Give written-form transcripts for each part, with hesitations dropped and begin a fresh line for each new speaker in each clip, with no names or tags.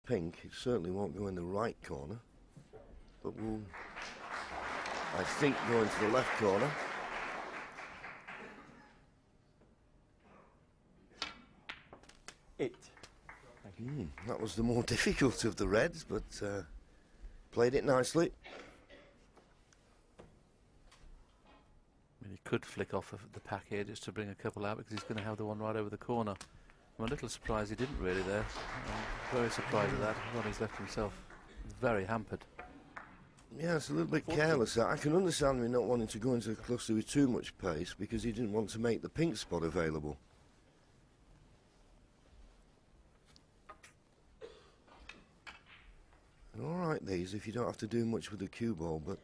pink. It certainly won't go in the right corner, but will, I think, go into the left corner. That was the more difficult of the reds, but played it nicely.
I mean, he could flick off of the pack here just to bring a couple out, because he's going to have the one right over the corner. I'm a little surprised he didn't really there. I'm very surprised at that. Well, he's left himself very hampered.
Yeah, it's a little bit careless. I can understand me not wanting to go into the cluster with too much pace, because he didn't want to make the pink spot available. And all right, these, if you don't have to do much with the cue ball, but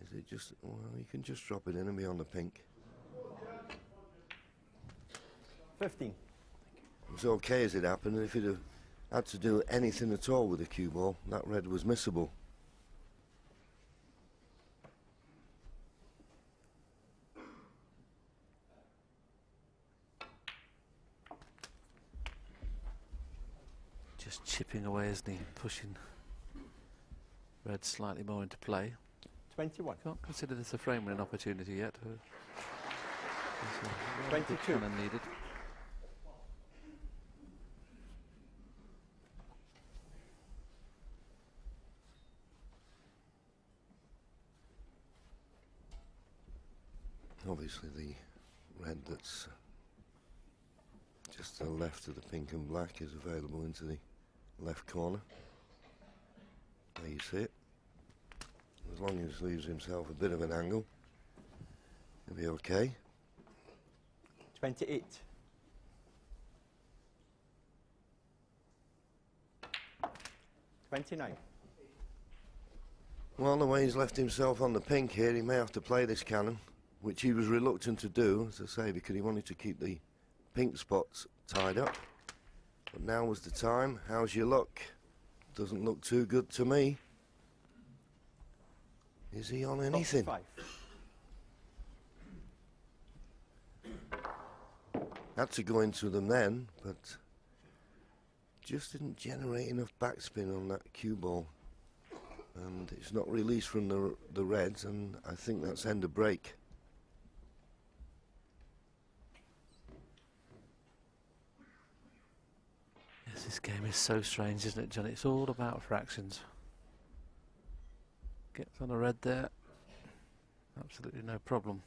is it just, well, you can just drop it in and be on the pink.
15.
It was okay as it happened, and if he'd have had to do anything at all with the cue ball, that red was missable.
Just chipping away, isn't he? Pushing red slightly more into play.
21.
Can't consider this a frame winning opportunity yet.
22.
Cannon needed.
Obviously the red that's just to the left of the pink and black is available into the left corner. There you see it. As long as he leaves himself a bit of an angle, he'll be okay.
28. 29.
Well, the way he's left himself on the pink here, he may have to play this cannon, which he was reluctant to do, as I say, because he wanted to keep the pink spots tied up. But now was the time. How's your luck? Doesn't look too good to me. Is he on anything?
5.
Had to go into them then, but just didn't generate enough backspin on that cue ball. And it's not released from the reds, and I think that's end of break.
Yes, this game is so strange, isn't it, John? It's all about fractions. Gets on a red there. Absolutely no problem.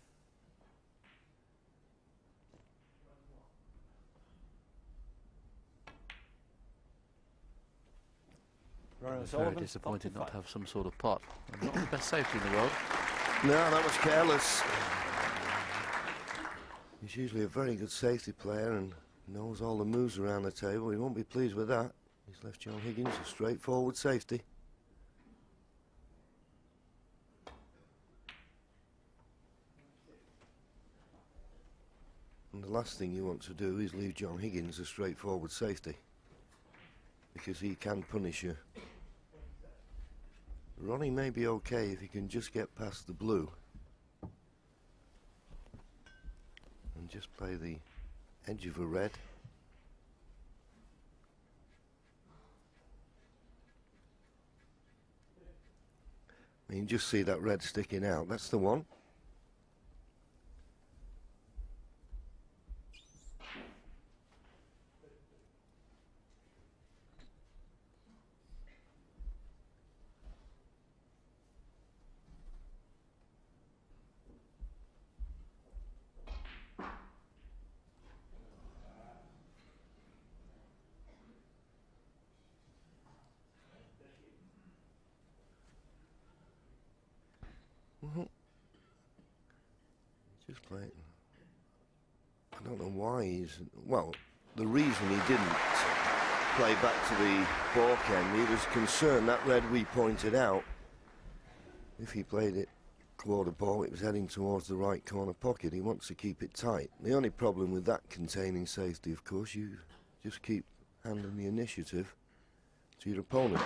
It's very disappointed not to have some sort of pot. And not the best safety in the world.
No, that was careless. He's usually a very good safety player and knows all the moves around the table. He won't be pleased with that. He's left John Higgins a straightforward safety. And the last thing you want to do is leave John Higgins a straightforward safety, because he can punish you. Ronnie may be okay if he can just get past the blue and just play the edge of a red. You can just see that red sticking out. That's the one. Just play it. I don't know why he's... Well, the reason he didn't play back to the fork end, he was concerned that red we pointed out, if he played it quarter ball, it was heading towards the right corner pocket. He wants to keep it tight. The only problem with that containing safety, of course, you just keep handing the initiative to your opponent.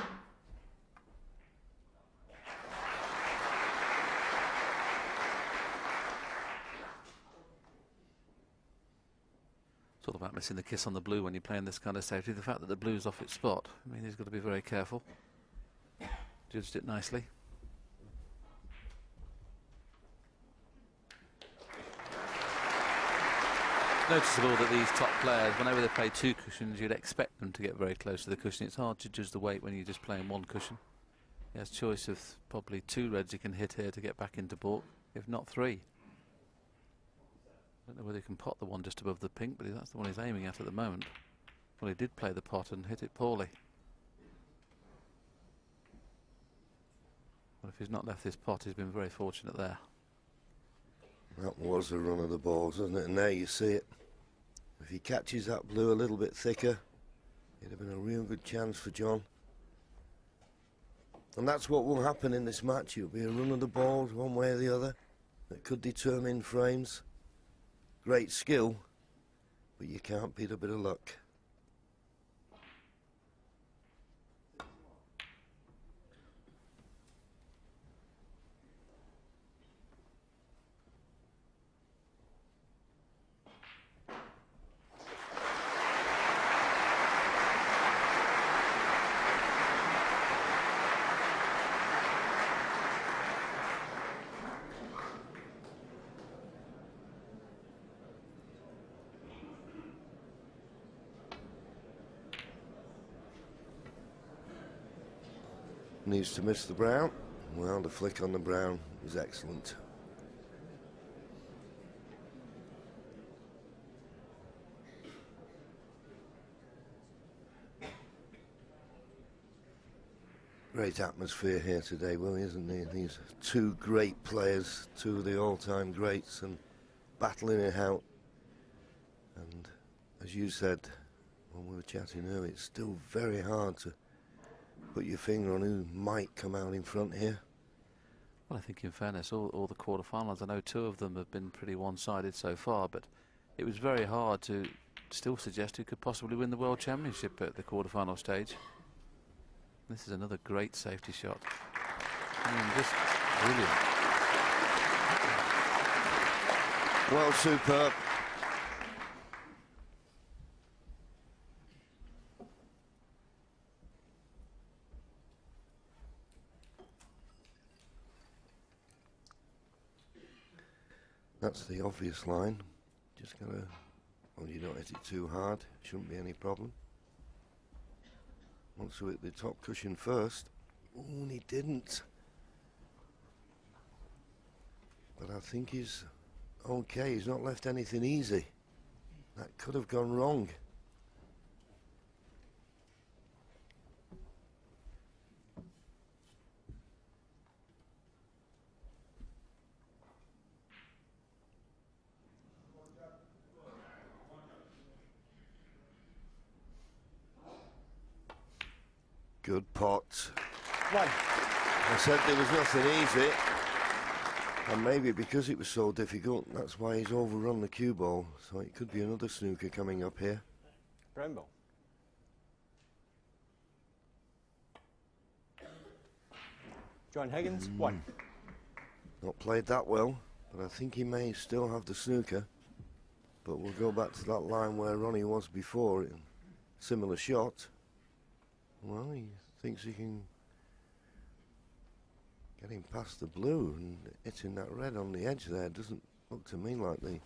It's all about missing the kiss on the blue when you're playing this kind of safety. The fact that the blue's off its spot, I mean, he's got to be very careful. Judged it nicely. Noticeable that these top players, whenever they play two cushions, you'd expect them to get very close to the cushion. It's hard to judge the weight when you're just playing one cushion. He has choice of probably 2 reds he can hit here to get back into baulk, if not 3. I don't know whether he can pot the one just above the pink, but that's the one he's aiming at the moment. Well, he did play the pot and hit it poorly. Well, if he's not left this pot, he's been very fortunate there.
That was a run of the balls, wasn't it? And there you see it. If he catches that blue a little bit thicker, it'd have been a real good chance for John. And that's what will happen in this match. It'll be a run of the balls one way or the other that could determine frames. Great skill, but you can't beat a bit of luck. Needs to miss the brown. Well, the flick on the brown is excellent. Great atmosphere here today, Willie, isn't there? These 2 great players, 2 of the all-time greats, and battling it out. And as you said when we were chatting earlier, it's still very hard to put your finger on who might come out in front here.
Well, I think in fairness, all the quarterfinals, I know 2 of them have been pretty one-sided so far, but it was very hard to still suggest who could possibly win the World Championship at the quarterfinal stage. This is another great safety shot. I mean, just brilliant.
Well, superb. That's the obvious line. Just gotta, well, you don't hit it too hard. Shouldn't be any problem. Wants to hit the top cushion first. Oh, and he didn't. But I think he's okay. He's not left anything easy. That could have gone wrong. Good pot.
1.
I said there was nothing easy. And maybe because it was so difficult, that's why he's overrun the cue ball. So it could be another snooker coming up here.
Brown ball. John Higgins, 1.
Not played that well, but I think he may still have the snooker. But we'll go back to that line where Ronnie was before. Similar shot. Well, he thinks he can get him past the blue, and hitting that red on the edge there doesn't look to me like the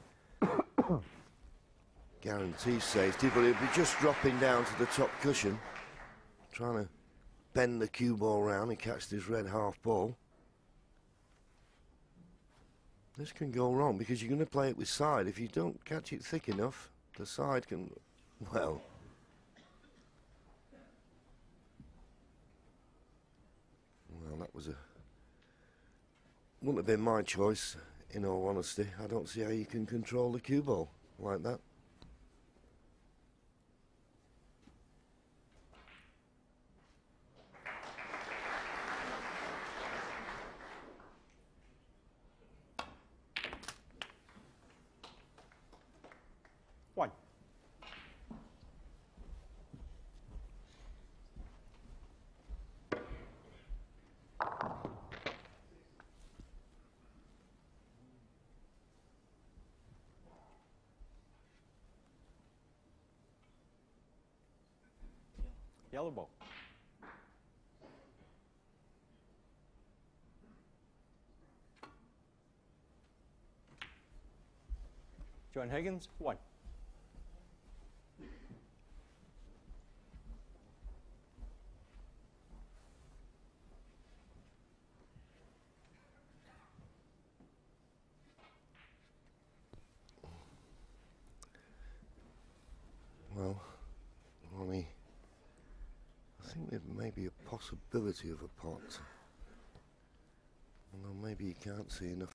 guarantee safety, but he'll be just dropping down to the top cushion, trying to bend the cue ball round and catch this red half ball. This can go wrong because you're going to play it with side. If you don't catch it thick enough, the side can, well, that was wouldn't have been my choice, in all honesty. I don't see how you can control the cue ball like that.
Yellow ball. John Higgins, 1.
Well, Ronnie, I think there may be a possibility of a pot. Although maybe you can't see enough